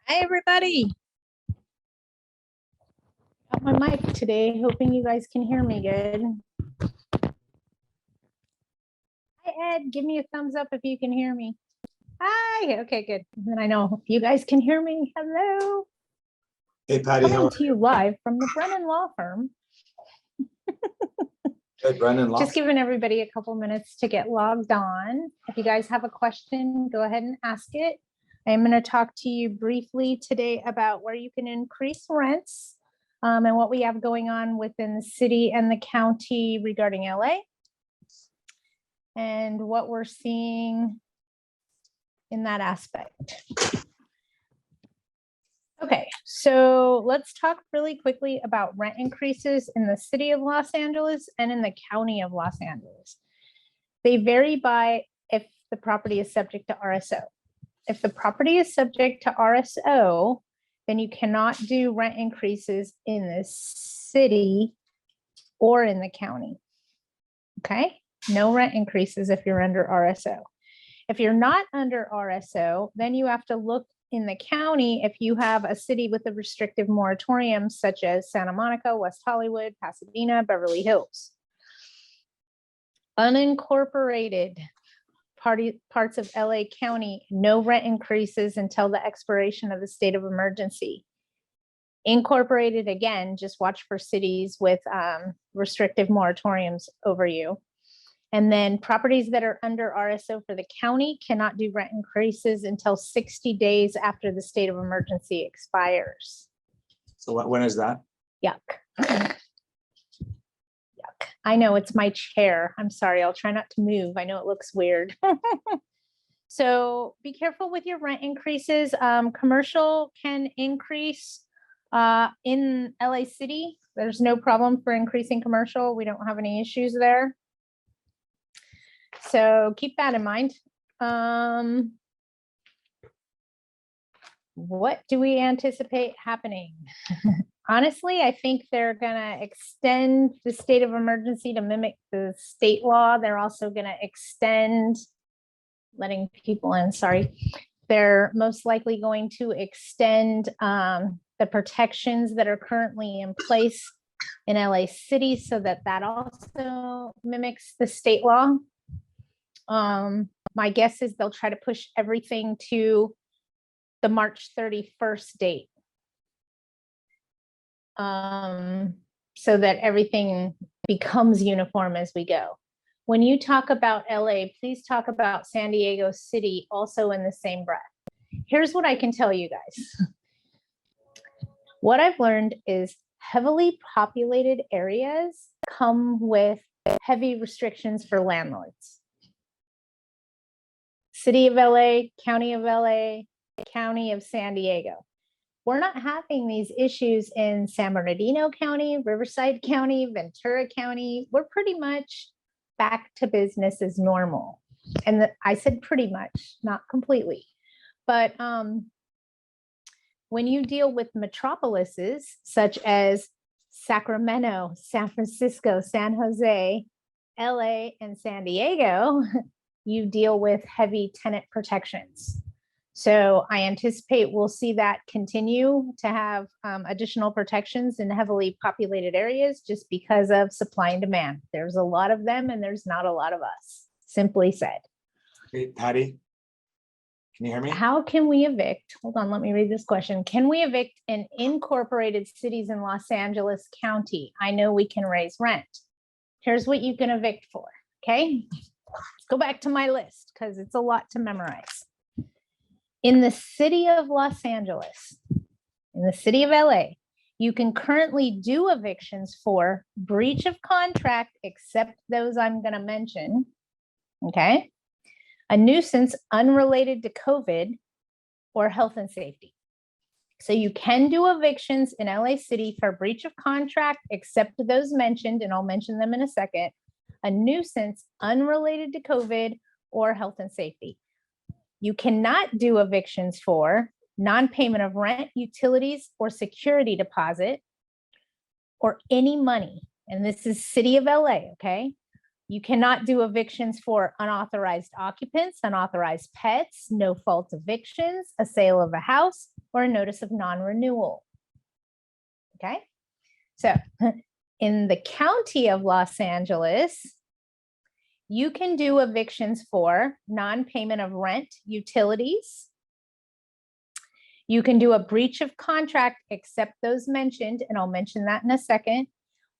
Hi, everybody. Got my mic today, hoping you guys can hear me good. Hi, Ed. Give me a thumbs up if you can hear me. Hi. Okay, good. And then I know if you guys can hear me. Hello. Hey, Patty. Coming to you live from the Brennan Law Firm. Good, Brennan Law. Just giving everybody a couple minutes to get logged on. If you guys have a question, go ahead and ask it. I'm going to talk to you briefly today about where you can increase rents and what we have going on within the city and the county regarding LA and what we're seeing in that aspect. Okay, so let's talk really quickly about rent increases in the city of Los Angeles and in the county of Los Angeles. They vary by if the property is subject to RSO. If the property is subject to RSO, then you cannot do rent increases in the city or in the county. Okay, no rent increases if you're under RSO. If you're not under RSO, then you have to look in the county if you have a city with a restrictive moratorium, such as Santa Monica, West Hollywood, Pasadena, Beverly Hills. Unincorporated parts of LA County, no rent increases until the expiration of the state of emergency. Incorporated, again, just watch for cities with restrictive moratoriums over you. And then properties that are under RSO for the county cannot do rent increases until 60 days after the state of emergency expires. So when is that? Yuck. Yuck. I know, it's my chair. I'm sorry, I'll try not to move. I know it looks weird. So be careful with your rent increases. Commercial can increase in LA City. There's no problem for increasing commercial. We don't have any issues there. So keep that in mind. What do we anticipate happening? Honestly, I think they're going to extend the state of emergency to mimic the state law. They're also going to extend letting people in. Sorry. They're most likely going to extend the protections that are currently in place in LA City so that that also mimics the state law. My guess is they'll try to push everything to the March 31st date. So that everything becomes uniform as we go. When you talk about LA, please talk about San Diego City also in the same breath. Here's what I can tell you guys. What I've learned is heavily populated areas come with heavy restrictions for landlords. City of LA, County of LA, County of San Diego. We're not having these issues in San Bernardino County, Riverside County, Ventura County. We're pretty much back to business as normal. And I said pretty much, not completely. But when you deal with metropolises such as Sacramento, San Francisco, San Jose, LA, and San Diego, you deal with heavy tenant protections. So I anticipate we'll see that continue to have additional protections in heavily populated areas just because of supply and demand. There's a lot of them and there's not a lot of us, simply said. Hey, Patty, can you hear me? How can we evict? Hold on, let me read this question. Can we evict in incorporated cities in Los Angeles County? I know we can raise rent. Here's what you can evict for, okay? Let's go back to my list because it's a lot to memorize. In the city of Los Angeles, in the city of LA, you can currently do evictions for breach of contract, except those I'm going to mention, okay? A nuisance unrelated to COVID or health and safety. So you can do evictions in LA City for breach of contract, except those mentioned, and I'll mention them in a second. A nuisance unrelated to COVID or health and safety. You cannot do evictions for non-payment of rent, utilities, or security deposit, or any money. And this is City of LA, okay? You cannot do evictions for unauthorized occupants, unauthorized pets, no fault evictions, a sale of a house, or a notice of non-renewal. Okay, so in the county of Los Angeles, you can do evictions for non-payment of rent, utilities. You can do a breach of contract, except those mentioned, and I'll mention that in a second,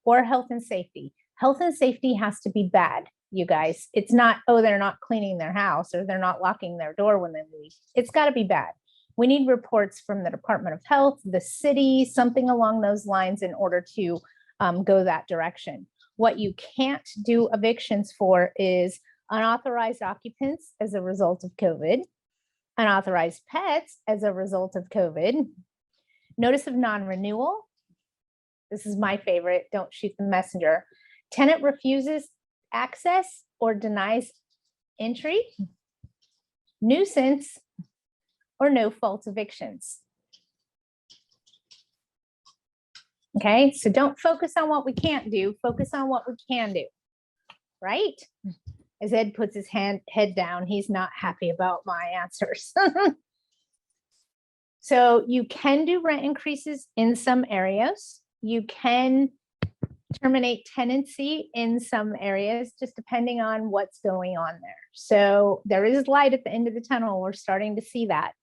or health and safety. Health and safety has to be bad, you guys. It's not, oh, they're not cleaning their house or they're not locking their door when they leave. It's got to be bad. We need reports from the Department of Health, the city, something along those lines in order to go that direction. What you can't do evictions for is unauthorized occupants as a result of COVID, unauthorized pets as a result of COVID, notice of non-renewal. This is my favorite, don't shoot the messenger. Tenant refuses access or denies entry, nuisance, or no fault evictions. Okay, so don't focus on what we can't do, focus on what we can do, right? As Ed puts his head down, he's not happy about my answers. So you can do rent increases in some areas. You can terminate tenancy in some areas, just depending on what's going on there. So there is light at the end of the tunnel. We're starting to see that.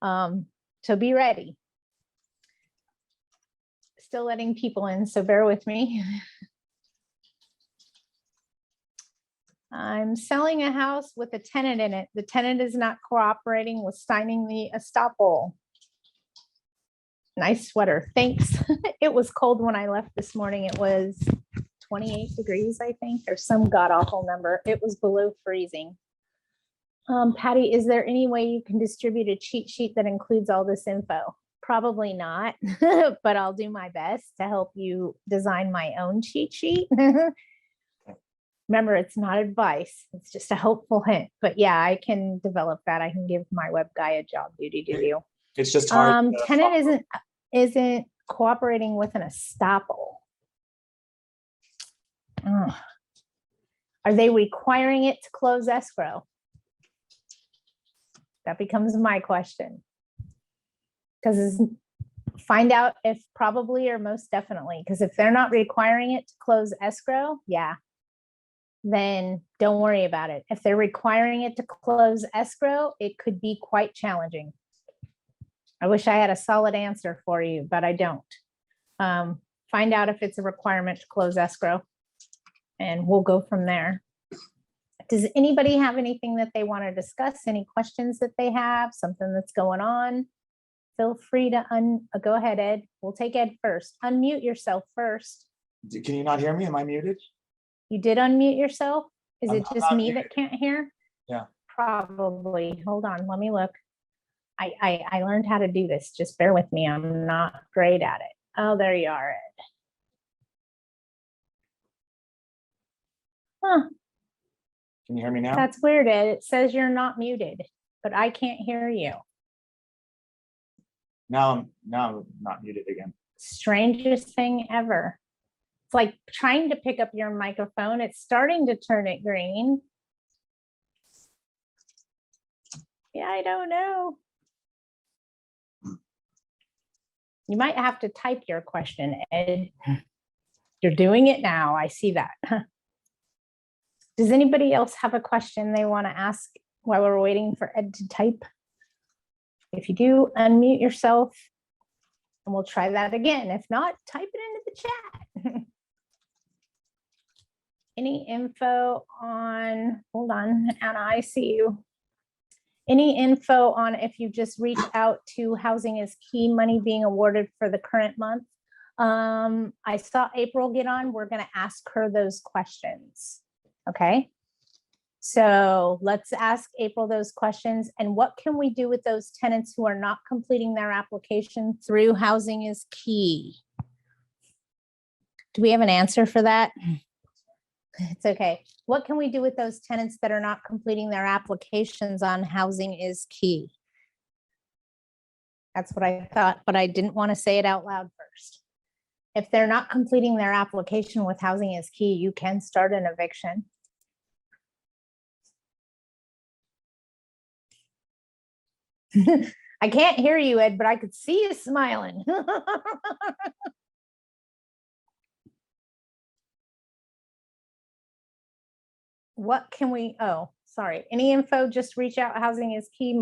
So be ready. Still letting people in, so bear with me. I'm selling a house with a tenant in it. The tenant is not cooperating with signing the estoppel. Nice sweater, thanks. It was cold when I left this morning. It was 28 degrees, I think, or some god-awful number. It was below freezing. Patty, is there any way you can distribute a cheat sheet that includes all this info? Probably not, but I'll do my best to help you design my own cheat sheet. Remember, it's not advice. It's just a helpful hint. But yeah, I can develop that. I can give my web guy a job duty to do. It's just hard. Tenant isn't cooperating with an estoppel. Ugh. Are they requiring it to close escrow? That becomes my question. Because find out if probably or most definitely, because if they're not requiring it to close escrow, yeah, then don't worry about it. If they're requiring it to close escrow, it could be quite challenging. I wish I had a solid answer for you, but I don't. Find out if it's a requirement to close escrow, and we'll go from there. Does anybody have anything that they want to discuss? Any questions that they have? Something that's going on? Feel free to go ahead, Ed. We'll take Ed first. Unmute yourself first. Can you not hear me? Am I muted? You did unmute yourself? Is it I'm just not me muted. that can't hear? Yeah. Probably. Hold on, let me look. I learned how to do this. Just bear with me. I'm not great at it. Oh, there you are, Ed. Huh, Can you hear me now? that's weird, Ed. It says you're not muted, but I can't hear you. Now I'm not muted again. Strangest thing ever. It's like trying to pick up your microphone. It's starting to turn it green. Yeah, I don't know. You might have to type your question, Ed. You're doing it now. I see that. Does anybody else have a question they want to ask while we're waiting for Ed to type? If you do, unmute yourself and we'll try that again. If not, type it into the chat. Any info on, hold on, Anna, I see you. Any info on if you just reached out to Housing is Key money being awarded for the current month? I saw April get on. We're going to ask her those questions. Okay. So let's ask April those questions. And what can we do with those tenants who are not completing their application through Housing is Key? Do we have an answer for that? It's okay. What can we do with those tenants that are not completing their applications on Housing is Key? That's what I thought, but I didn't want to say it out loud first. If they're not completing their application with Housing is Key, you can start an eviction. I can't hear you, Ed, but I could see you smiling. What can we, oh, sorry. Any info, just reach out. Housing is key.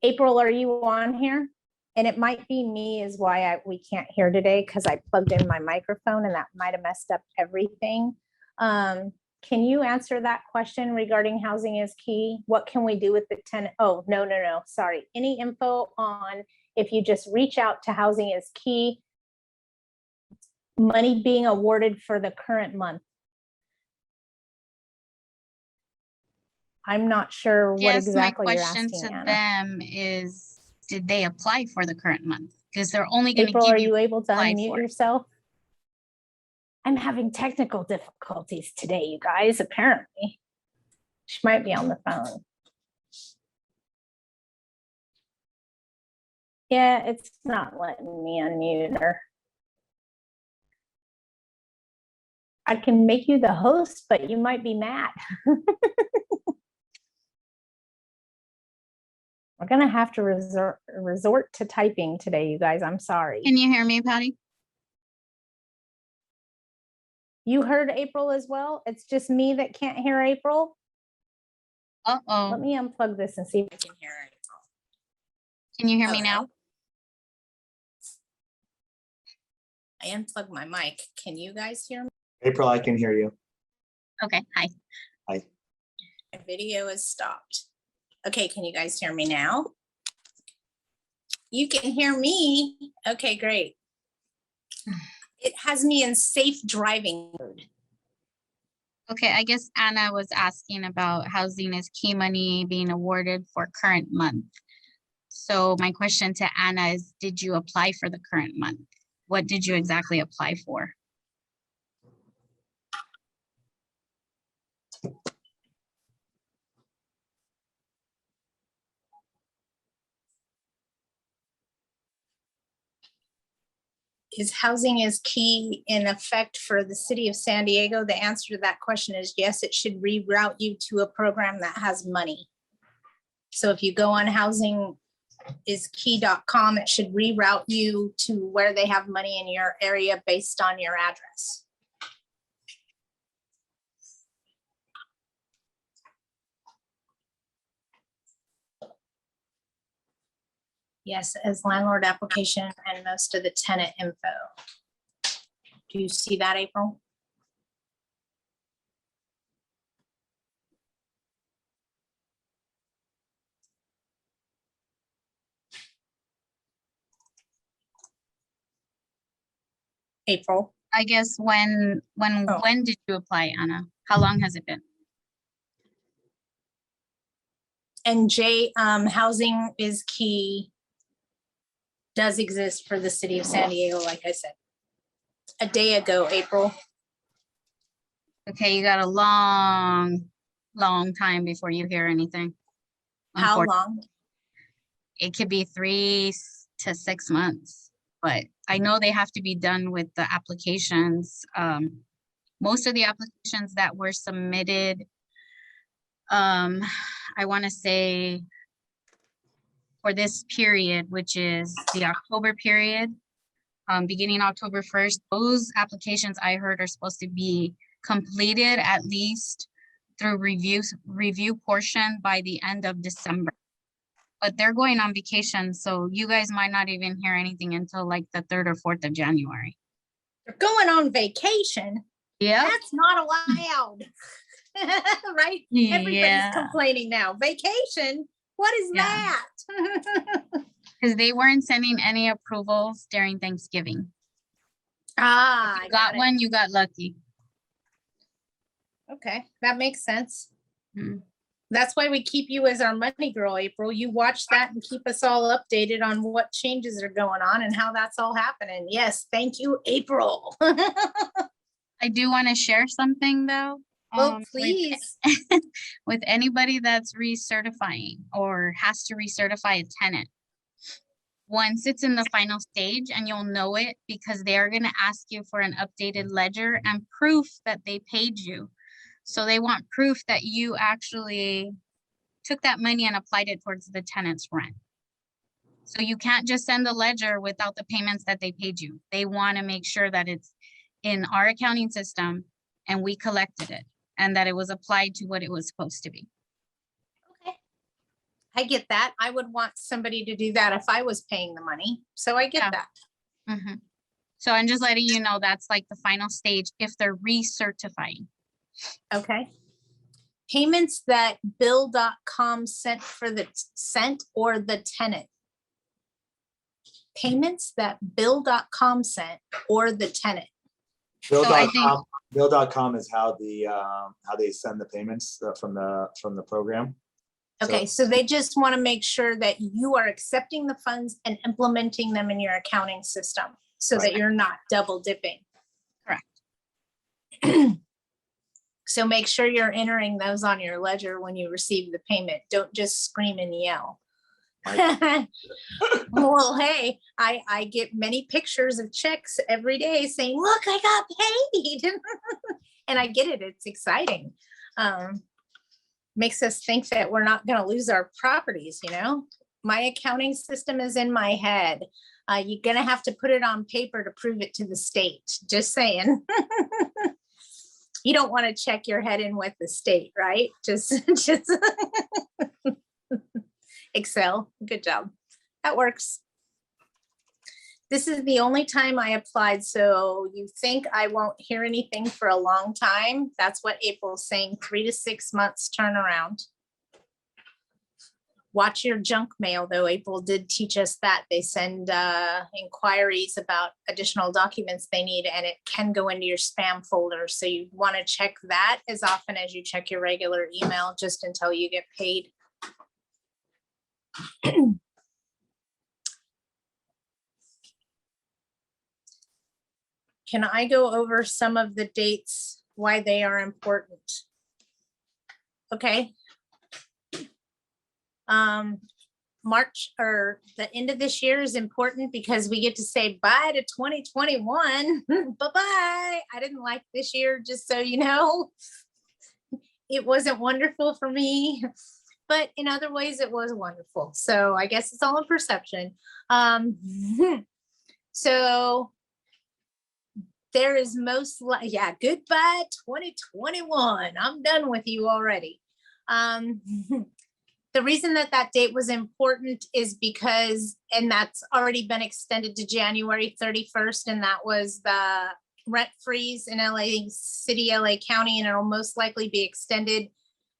April, are you on here? And it might be me is why we can't hear today because I plugged in my microphone and that might have messed up everything. Can you answer that question regarding housing is key? What can we do with the tenant? Oh, no, sorry. Any info on if you just reach out to housing is key, money being awarded for the current month? I'm not sure what exactly you're asking, My question to Anna. them is, did they apply for the current month? Because they're only going to April, give are you you able to apply unmute for it. yourself? I'm having technical difficulties today, you guys, apparently. She might be on the phone. Yeah, it's not letting me unmute her. I can make you the host, but you might be mad. We're gonna have to resort to typing today, you guys. I'm sorry. Can you hear me, Patty? You heard April as well? It's just me that can't hear April? Uh-oh. Let me unplug this and see if I can hear April. Can you hear me now? I unplugged my mic. Can you guys hear me? April, I can hear you. Okay, hi. Hi. My video is stopped. Okay, can you guys hear me now? You can hear me. Okay, great. It has me in safe driving mode. Okay, I guess Anna was asking about housing is key money being awarded for current month. So my question to Anna is, did you apply for the current month? What did you exactly apply for? Is housing is key in effect for the city of San Diego? The answer to that question is yes, it should reroute you to a program that has money. So if you go on housingiskey.com, it should reroute you to where they have money in your area based on your address. Yes, as landlord application and most of the tenant info. Do you see that, April? April. I guess when did you apply, Anna? How long has it been? And Jay, housing is key does exist for the city of San Diego, like I said. A day ago, April. Okay, you got a long time before you hear anything. How long? It could be 3 to 6 months, but I know they have to be done with the applications. Most of the applications that were submitted, I want to say for this period, which is the October period, beginning October 1st, those applications I heard are supposed to be completed at least through review portion by the end of December. But they're going on vacation, so you guys might not even hear anything until like the 3rd or 4th of January. They're going on vacation. Yeah. That's not allowed. Right? Everybody's complaining now. Vacation? What is that? Because they weren't sending any approvals during Thanksgiving. Ah, if you got one, you got lucky. Okay, that makes sense. Mm. That's why we keep you as our money girl, April. You watch that and keep us all updated on what changes are going on and how that's all happening. Yes, thank you, April. I do want to share something though. Oh, please. With anybody that's recertifying or has to recertify a tenant. Once it's in the final stage, and you'll know it because they are going to ask you for an updated ledger and proof that they paid you. So they want proof that you actually took that money and applied it towards the tenant's rent. So you can't just send the ledger without the payments that they paid you. They want to make sure that it's in our accounting system and we collected it and that it was applied to what it was supposed to be. Okay. I get that. I would want somebody to do that if I was paying the money. So I get Yeah. that. Mhm. So I'm just letting you know that's like the final stage if they're recertifying. Okay. Payments that bill.com sent for the sent or the tenant. Payments that bill.com sent or the tenant. So I think- Bill.com, Bill.com is how they send the payments from the program. Okay, so they just want to make sure that you are accepting the funds and implementing them in your accounting system so that Right. you're not double dipping. Correct. So make sure you're entering those on your ledger when you receive the payment. Don't just scream and yell. Well, hey, I get many pictures of checks every day saying, look, I got paid. And I get it, it's exciting. Makes us think that we're not gonna lose our properties, you know? My accounting system is in my head. You're gonna have to put it on paper to prove it to the state, just saying. You don't wanna check your head in with the state, right? Just Excel, good job. That works. This is the only time I applied, so you think I won't hear anything for a long time? That's what April's saying, 3 to 6 months turnaround. Watch your junk mail, though. April did teach us that. They send inquiries about additional documents they need, and it can go into your spam folder. So you want to check that as often as you check your regular email, just until you get paid. Can I go over some of the dates, why they are important? Okay. March or the end of this year is important because we get to say bye to 2021. Bye-bye. I didn't like this year, just so you know. It wasn't wonderful for me, but in other ways it was wonderful. So I guess it's all in perception. So there is yeah, goodbye 2021. I'm done with you already. The reason that that date was important is because, and that's already been extended to January 31st, and that was the rent freeze in LA City, LA County, and it'll most likely be extended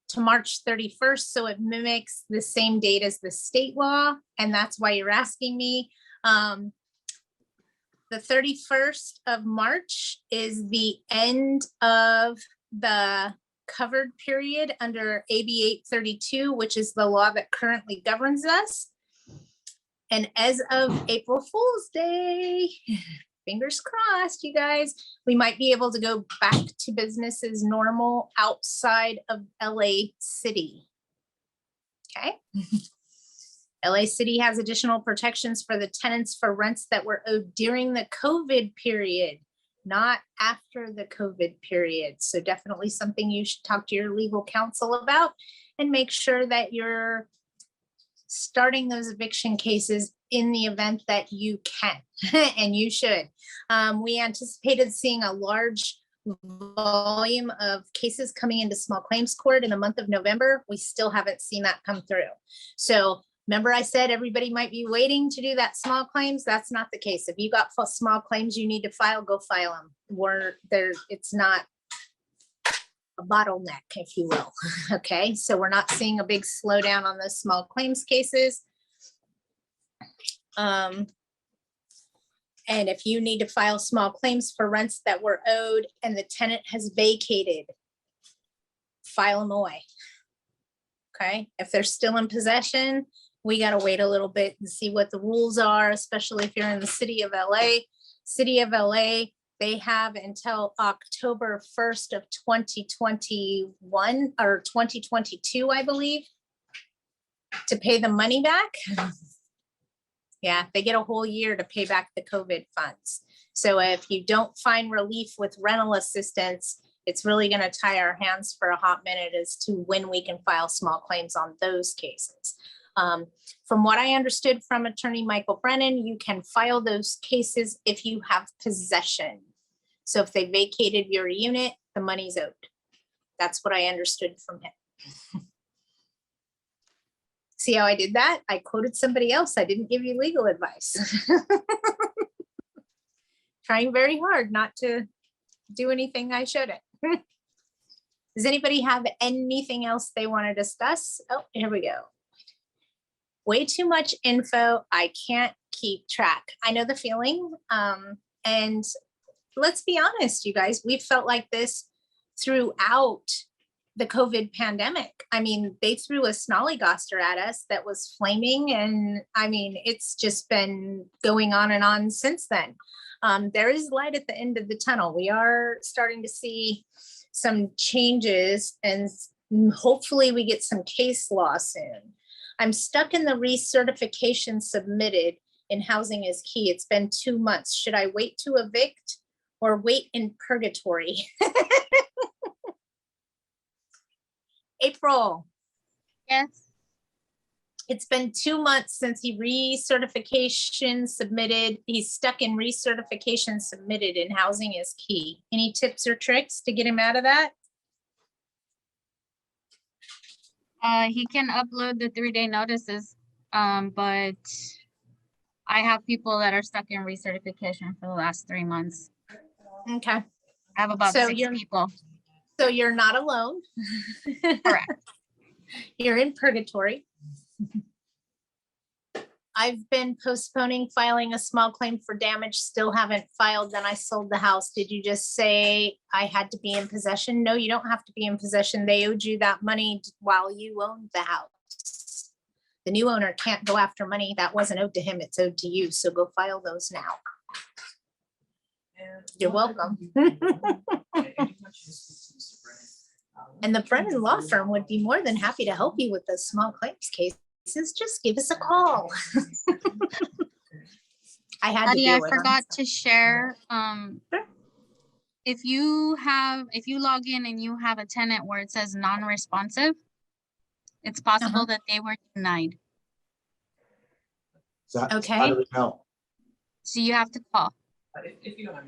to March 31st. So it mimics the same date as the state law, and that's why you're asking me. The 31st of March is the end of the covered period under AB 832, which is the law that currently governs us. And as of April Fool's Day, fingers crossed, you guys, we might be able to go back to business as normal outside of LA City. Okay. LA City has additional protections for the tenants for rents that were owed during the COVID period, not after the COVID period. So definitely something you should talk to your legal counsel about and make sure that you're starting those eviction cases in the event that you can, and you should. We anticipated seeing a large volume of cases coming into small claims court in the month of November. We still haven't seen that come through. So remember I said everybody might be waiting to do that small claims? That's not the case. If you got small claims you need to file, go file them. It's not a bottleneck, if you will. Okay, so we're not seeing a big slowdown on those small claims cases. And if you need to file small claims for rents that were owed and the tenant has vacated, file them away. Okay, if they're still in possession, we got to wait a little bit and see what the rules are, especially if you're in the city of LA. City of LA, they have until October 1st of 2021 or 2022, I believe, to pay the money back. Yeah, they get a whole year to pay back the COVID funds. So if you don't find relief with rental assistance, it's really going to tie our hands for a hot minute as to when we can file small claims on those cases. From what I understood from Attorney Michael Brennan, you can file those cases if you have possession. So if they vacated your unit, the money's owed. That's what I understood from him. See how I did that? I quoted somebody else. I didn't give you legal advice. Trying very hard not to do anything I shouldn't. Does anybody have anything else they want to discuss? Oh, here we go. Way too much info. I can't keep track. I know the feeling. And let's be honest, you guys, we felt like this throughout the COVID pandemic. I mean, they threw a snollygoster at us that was flaming. And I mean, it's just been going on and on since then. There is light at the end of the tunnel. We are starting to see some changes and hopefully we get some case law soon. I'm stuck in the recertification submitted in Housing is Key. It's been 2 months. Should I wait to evict or wait in purgatory? April, Yes. it's been 2 months since he recertification submitted. He's stuck in recertification submitted in Housing is Key. Any tips or tricks to get him out of that? He can upload the 3-day notices, but I have people that are stuck in recertification for the last 3 months. Okay, I have about So 6 you're- people. so you're not alone. Correct. You're in purgatory. I've been postponing filing a small claim for damage, still haven't filed, then I sold the house. Did you just say I had to be in possession? No, you don't have to be in possession. They owed you that money while you owned the house. The new owner can't go after money that wasn't owed to him, it's owed to you, so go file those now. You're welcome. And the Brennan Law Firm would be more than happy to help you with those small claims cases. Just give us a call. I had to Patty, do I it. forgot to share, Sure. if you log in and you have a tenant where it says non-responsive, it's possible that they were denied. So how do Okay. we know? So you have to call.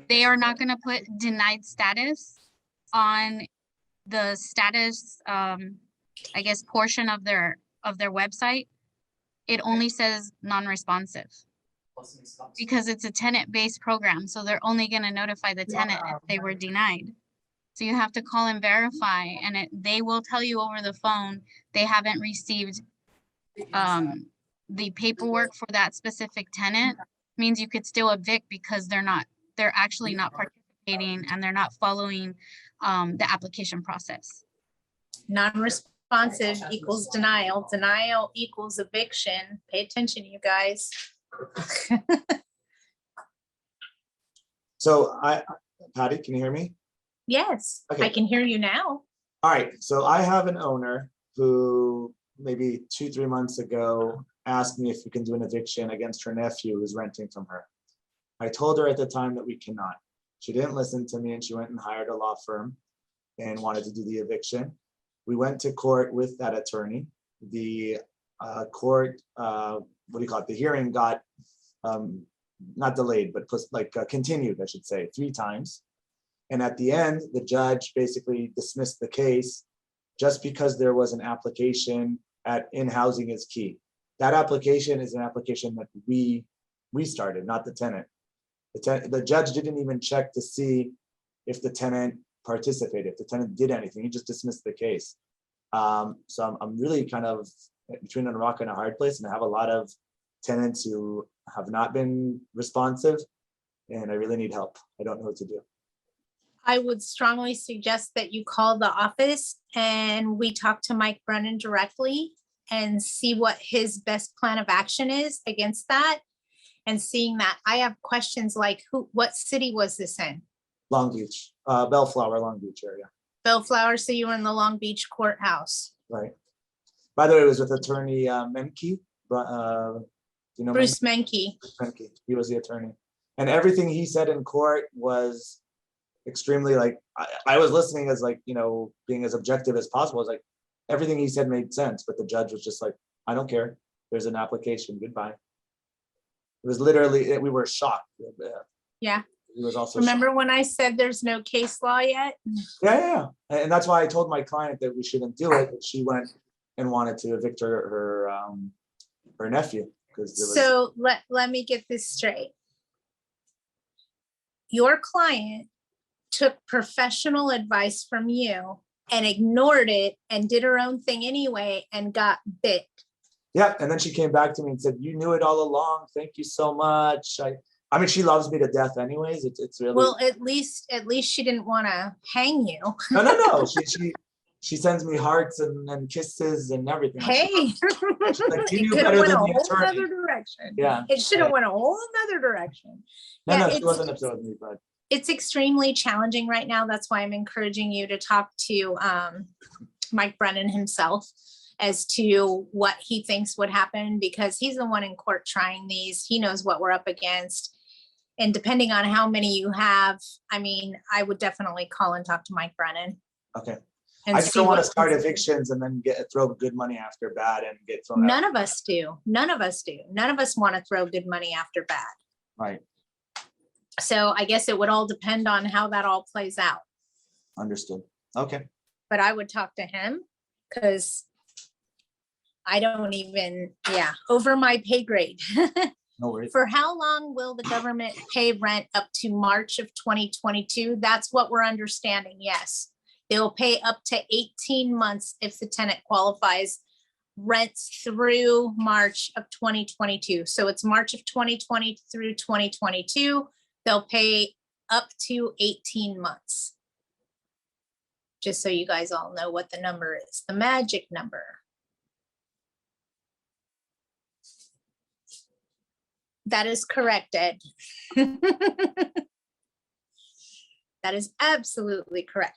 They are not gonna put denied status on the status, I guess, portion of their website. It only says non-responsive because it's a tenant-based program. So they're only gonna notify the tenant if they were denied. So you have to call and verify, and they will tell you over the phone they haven't received the paperwork for that specific tenant. Means you could still evict because they're actually not participating and they're not following the application process. Non-responsive equals denial. Denial equals eviction. Pay attention, you guys. So Patty, can you hear me? Yes, I Okay. can hear you now. All right, so I have an owner who maybe 2-3 months ago asked me if we can do an eviction against her nephew who's renting from her. I told her at the time that we cannot. She didn't listen to me and she went and hired a law firm and wanted to do the eviction. We went to court with that attorney. The court, what do you call it? The hearing got not delayed, but continued, I should say, 3 times. And at the end, the judge basically dismissed the case just because there was an application in Housing is Key. That application is an application that we started, not the tenant. The judge didn't even check to see if the tenant participated, if the tenant did anything. He just dismissed the case. So I'm really kind of between a rock and a hard place, and I have a lot of tenants who have not been responsive, and I really need help. I don't know what to do. I would strongly suggest that you call the office and we talk to Mike Brennan directly and see what his best plan of action is against that. And seeing that, I have questions like what city was this in? Long Beach, Bellflower, Long Beach area, Bellflower, so you were in the Long Beach courthouse. right? By the way, it was with attorney Menke. You know Bruce Menke. Menke. He was the attorney. And everything he said in court was extremely I was listening as being as objective as possible. It's like everything he said made sense, but the judge was just like, I don't care. there's an application, goodbye. It was literally, we were shocked. Yeah. It was also Remember when I said there's no case law yet? Yeah. And that's why I told my client that we shouldn't do it, but she went and wanted to evict her nephew. So let me get this straight. Your client took professional advice from you and ignored it and did her own thing anyway and got bit. Yeah, and then she came back to me and said, "You knew it all along. Thank you so much." I mean, she loves me to death, anyways. It's really Well. At least she didn't want to hang you. no. She sends me hearts and kisses and everything. Hey, she's like, you it knew could have better went a than the whole attorney. other direction. Yeah, It should have went a whole other direction. Yeah, no, she wasn't upset with me, but it's extremely challenging right now. That's why I'm encouraging you to talk to Mike Brennan himself as to what he thinks would happen, because he's the one in court trying these. He knows what we're up against. And depending on how many you have, I mean, I would definitely call and talk to Mike Brennan. okay. And I just don't want to start evictions and then throw good money after bad and get thrown out. None of us do. None of us do. None of us want to throw good money after bad. Right. So I guess it would all depend on how that all plays out. Understood. Okay. But I would talk to him because I don't even, over my pay grade. No worries. For how long will the government pay rent? Up to March of 2022? That's what we're understanding, yes. They'll pay up to 18 months if the tenant qualifies, rents through March of 2022. So it's March of 2020 through 2022. They'll pay up to 18 months. Just so you guys all know what the number is, the magic number. That is correct, Ed. That is absolutely correct.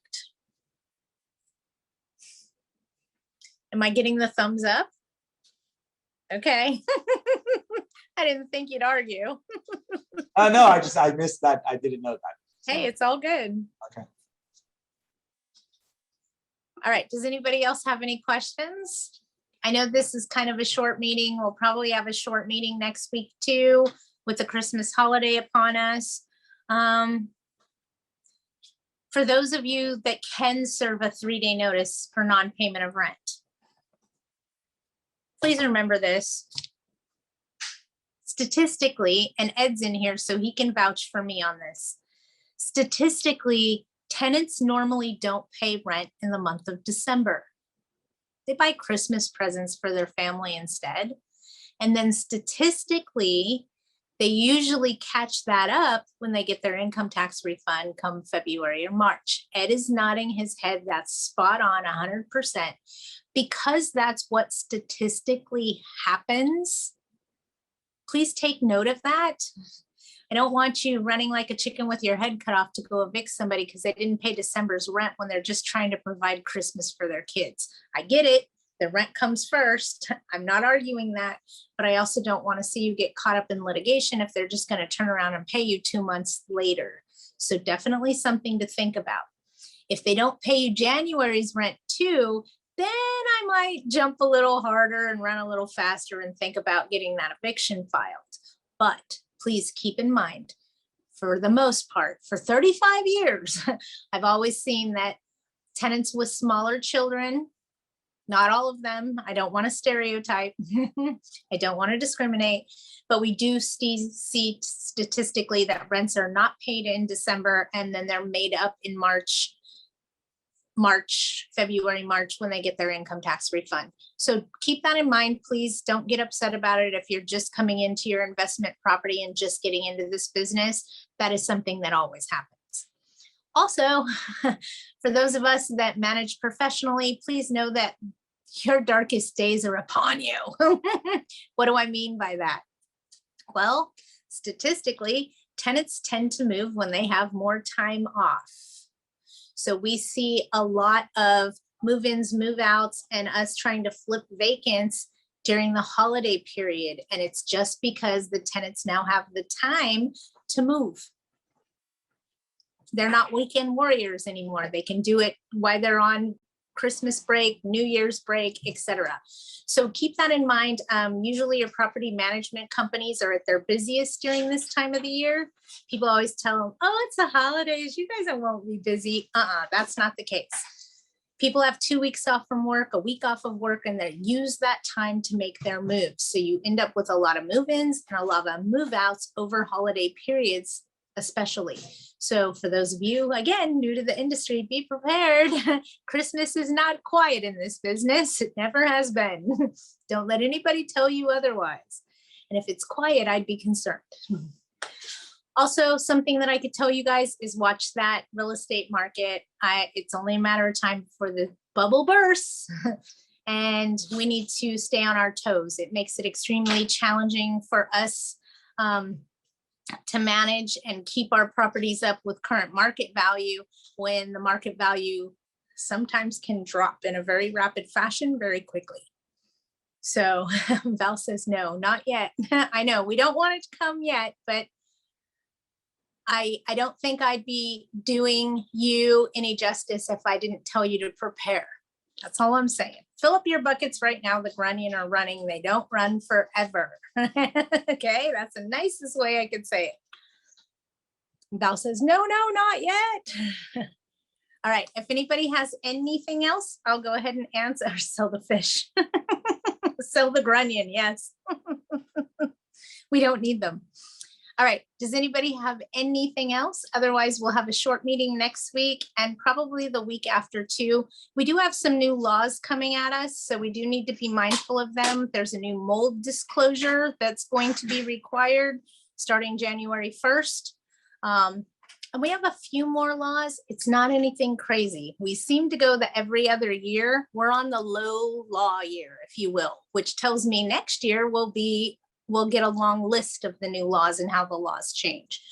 Am I getting the thumbs up? Okay. I didn't think you'd argue. No, I missed that. I didn't know that. So. Hey, it's all good. Okay. All right. Does anybody else have any questions? I know this is kind of a short meeting. We'll probably have a short meeting next week too, with the Christmas holiday upon us. For those of you that can serve a 3-day notice for non-payment of rent, please remember this. Statistically, and Ed's in here so he can vouch for me on this. Statistically, tenants normally don't pay rent in the month of December. They buy Christmas presents for their family instead. And then statistically, they usually catch that up when they get their income tax refund come February or March. Ed is nodding his head. That's spot on 100%. Because that's what statistically happens. Please take note of that. I don't want you running like a chicken with your head cut off to go evict somebody because they didn't pay December's rent when they're just trying to provide Christmas for their kids. I get it. The rent comes first. I'm not arguing that, but I also don't want to see you get caught up in litigation if they're just going to turn around and pay you 2 months later. So definitely something to think about. If they don't pay you January's rent too, then I might jump a little harder and run a little faster and think about getting that eviction filed. But please keep in mind, for the most part, for 35 years, I've always seen that tenants with smaller children, not all of them, I don't want to stereotype, I don't want to discriminate, but we do see statistically that rents are not paid in December and then they're made up in February, March, when they get their income tax refund. So keep that in mind. Please don't get upset about it. If you're just coming into your investment property and just getting into this business, that is something that always happens. Also, for those of us that manage professionally, please know that your darkest days are upon you. What do I mean by that? Well, statistically, tenants tend to move when they have more time off. So we see a lot of move-ins, move-outs, and us trying to flip vacants during the holiday period. And it's just because the tenants now have the time to move. They're not weekend warriors anymore. They can do it while they're on Christmas break, New Year's break, etc. So keep that in mind. Usually your property management companies are at their busiest during this time of the year. People always tell them, oh, it's the holidays. You guys won't be busy. That's not the case. People have 2 weeks off from work, a week off of work, and they use that time to make their moves. So you end up with a lot of move-ins and a lot of move-outs over holiday periods, especially. So for those of you, again, new to the industry, be prepared. Christmas is not quiet in this business. It never has been. Don't let anybody tell you otherwise. And if it's quiet, I'd be concerned. Also, something that I could tell you guys is watch that real estate market. It's only a matter of time before the bubble bursts. And we need to stay on our toes. It makes it extremely challenging for us to manage and keep our properties up with current market value when the market value sometimes can drop in a very rapid fashion very quickly. So Val says, no, not yet. I know we don't want it to come yet, but I don't think I'd be doing you any justice if I didn't tell you to prepare. That's all I'm saying. Fill up your buckets right now. The grunion are running. They don't run forever. Okay, that's the nicest way I could say it. Val says, no, not yet. All right, if anybody has anything else, I'll go ahead and answer. Sell the fish. Sell the grunion, yes. We don't need them. All right, does anybody have anything else? Otherwise, we'll have a short meeting next week and probably the week after too. We do have some new laws coming at us, so we do need to be mindful of them. There's a new mold disclosure that's going to be required starting January 1st. And we have a few more laws. It's not anything crazy. We seem to go the every other year. We're on the low law year, if you will, which tells me next year we'll get a long list of the new laws and how the laws change.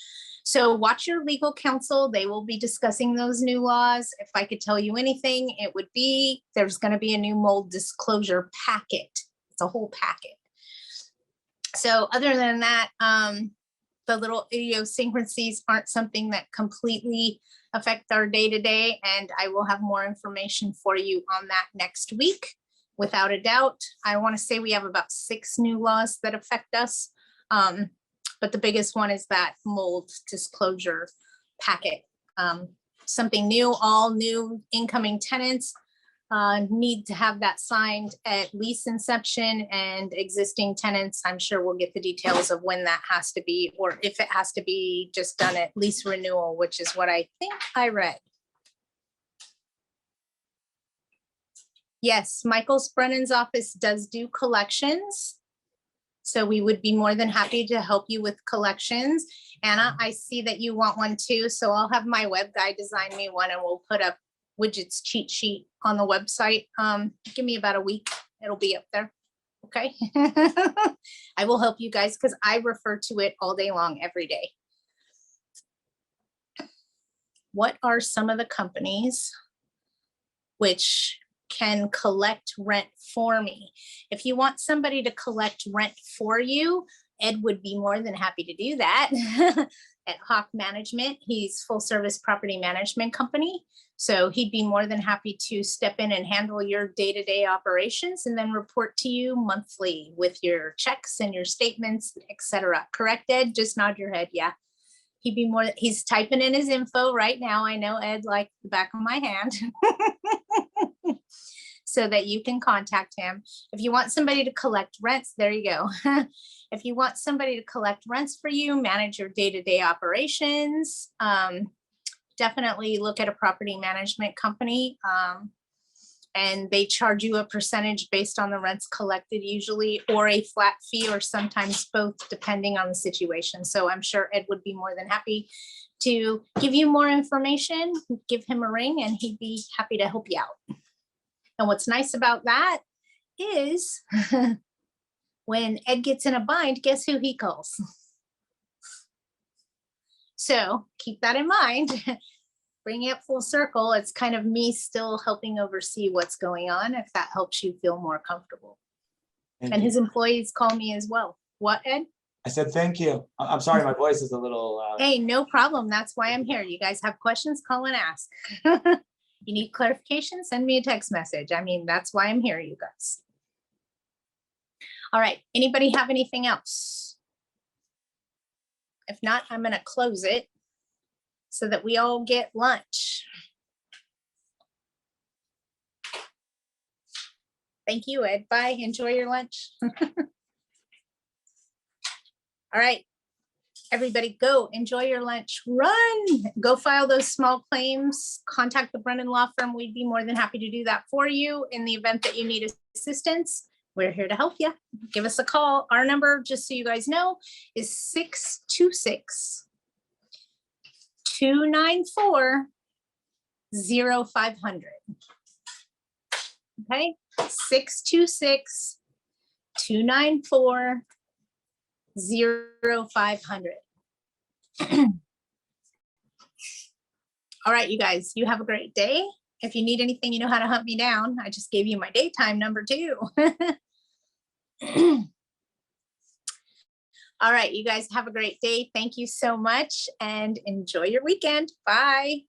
So watch your legal counsel. They will be discussing those new laws. If I could tell you anything, it would be there's going to be a new mold disclosure packet. It's a whole packet. So other than that, the little idiosyncrasies aren't something that completely affect our day-to-day, and I will have more information for you on that next week. Without a doubt, I want to say we have about 6 new laws that affect us. But the biggest one is that mold disclosure packet. Something new, all new incoming tenants need to have that signed at lease inception, and existing tenants, I'm sure we'll get the details of when that has to be, or if it has to be just done at lease renewal, which is what I think I read. Yes, Michael Brennan's office does do collections. So we would be more than happy to help you with collections. Anna, I see that you want one too. So I'll have my web guy design me one, and we'll put up Widget's cheat sheet on the website. Give me about a week. It'll be up there. Okay. I will help you guys because I refer to it all day long, every day. What are some of the companies which can collect rent for me? If you want somebody to collect rent for you, Ed would be more than happy to do that. At Hawk Management, he's full service property management company. So he'd be more than happy to step in and handle your day-to-day operations and then report to you monthly with your checks and your statements, etc. Correct, Ed? Just nod your head. Yeah. He'd be more, he's typing in his info right now. I know Ed like the back of my hand. So that you can contact him. If you want somebody to collect rents, there you go. If you want somebody to collect rents for you, manage your day-to-day operations, definitely look at a property management company. And they charge you a percentage based on the rents collected usually, or a flat fee, or sometimes both, depending on the situation. So I'm sure Ed would be more than happy to give you more information. Give him a ring and he'd be happy to help you out. And what's nice about that is when Ed gets in a bind, guess who he calls? So keep that in mind. Bring it full circle. It's kind of me still helping oversee what's going on, if that helps you feel more comfortable. Thank And you. his employees call me as well. What, Ed? I said, thank you. I'm sorry, my voice is a little. Hey, no problem. That's why I'm here. You guys have questions, call and ask. You need clarification, send me a text message. I mean, that's why I'm here, you guys. All right, anybody have anything else? If not, I'm gonna close it so that we all get lunch. Thank you, Ed. Bye, enjoy your lunch. All right, everybody go enjoy your lunch, run, go file those small claims, contact the Brennan Law Firm. We'd be more than happy to do that for you in the event that you need assistance. We're here to help you. Give us a call. Our number, just so you guys know, is 626-294-0500. Okay, 626-294-0500. All right, you guys, you have a great day. If you need anything, you know how to hunt me down. I just gave you my daytime number too. All right, you guys have a great day. Thank you so much and enjoy your weekend. Bye.